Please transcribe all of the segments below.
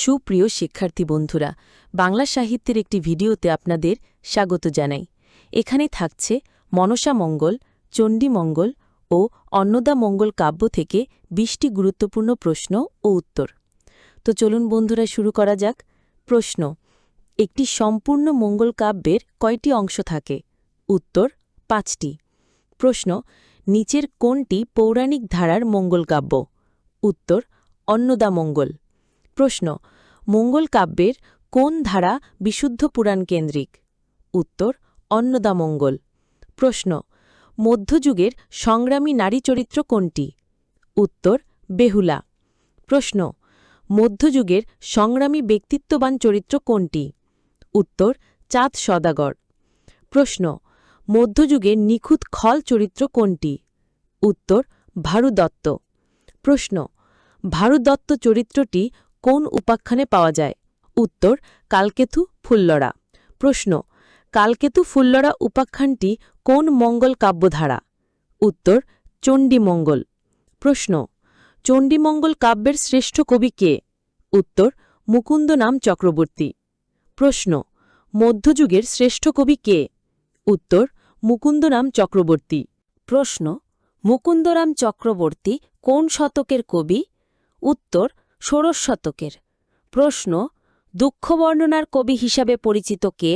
সুপ্রিয় শিক্ষার্থী বন্ধুরা, বাংলা সাহিত্যের একটি ভিডিওতে আপনাদের স্বাগত জানাই। এখানে থাকছে মনসা মঙ্গল, চণ্ডী মঙ্গল ও অন্নদা মঙ্গল কাব্য থেকে ২০টি গুরুত্বপূর্ণ প্রশ্ন ও উত্তর। তো চলুন বন্ধুরা, শুরু করা যাক। প্রশ্ন: একটি সম্পূর্ণ মঙ্গল কাব্যের কয়টি অংশ থাকে? উত্তর: ৫টি। প্রশ্ন: নিচের কোনটি পৌরাণিক ধারার মঙ্গল কাব্য? উত্তর: অন্নদা মঙ্গল। প্রশ্ন: মঙ্গল কাব্যের কোন ধারা বিশুদ্ধ পুরাণ কেন্দ্রিক? উত্তর: অন্নদা মঙ্গল। প্রশ্ন: মধ্যযুগের সংগ্রামী নারী চরিত্র কোনটি? উত্তর: বেহুলা। প্রশ্ন: মধ্যযুগের সংগ্রামী ব্যক্তিত্ববান চরিত্র কোনটি? উত্তর: চাঁদ সওদাগর। প্রশ্ন: মধ্যযুগের নিখুঁত খল চরিত্র কোনটি? উত্তর: ভারুদত্ত। প্রশ্ন: ভারুদত্ত চরিত্রটি কোন উপাখ্যানে পাওয়া যায়? উত্তর: কালকেতু ফুল্লরা। প্রশ্ন: কালকেতু ফুল্লরা উপাখ্যানটি কোন মঙ্গল কাব্যধারা? উত্তর: চণ্ডীমঙ্গল। প্রশ্ন: চণ্ডীমঙ্গল কাব্যের শ্রেষ্ঠ কবি কে? উত্তর: মুকুন্দরাম চক্রবর্তী। প্রশ্ন: মধ্যযুগের শ্রেষ্ঠ কবি কে? উত্তর: মুকুন্দরাম চক্রবর্তী। প্রশ্ন: মুকুন্দরাম চক্রবর্তী কোন শতকের কবি? উত্তর: ষোড়শ শতকের। প্রশ্ন: দুঃখ বর্ণনার কবি হিসাবে পরিচিত কে?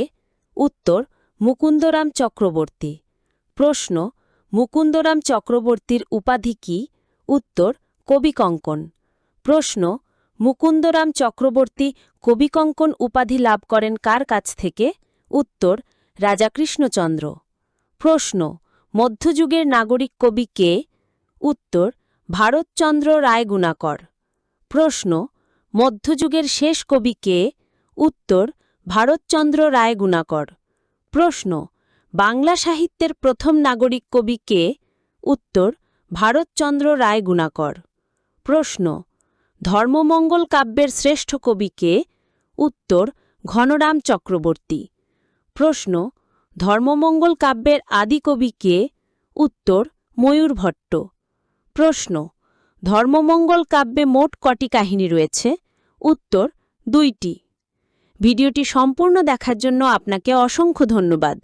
উত্তর: মুকুন্দরাম চক্রবর্তী। প্রশ্ন: মুকুন্দরাম চক্রবর্তীর উপাধি কি? উত্তর: কবিকঙ্কন। প্রশ্ন: মুকুন্দরাম চক্রবর্তী কবিকঙ্কন উপাধি লাভ করেন কার কাছ থেকে? উত্তর: রাজা কৃষ্ণচন্দ্র। প্রশ্ন: মধ্যযুগের নাগরিক কবি কে? উত্তর: ভারতচন্দ্র রায়গুণাকর। প্রশ্ন: মধ্যযুগের শেষ কবি কে? উত্তর: ভারতচন্দ্র রায়গুণাকর। প্রশ্ন: বাংলা সাহিত্যের প্রথম নাগরিক কবি কে? উত্তর: ভারতচন্দ্র রায়গুণাকর। প্রশ্ন: ধর্মমঙ্গল কাব্যের শ্রেষ্ঠ কবি কে? উত্তর: ঘনরাম চক্রবর্তী। প্রশ্ন: ধর্মমঙ্গল কাব্যের আদি কবি কে? উত্তর: ময়ূর ভট্ট। প্রশ্ন: ধর্মমঙ্গল কাব্যে মোট কটি কাহিনী রয়েছে? উত্তর: ২টি। ভিডিওটি সম্পূর্ণ দেখার জন্য আপনাকে অসংখ্য ধন্যবাদ।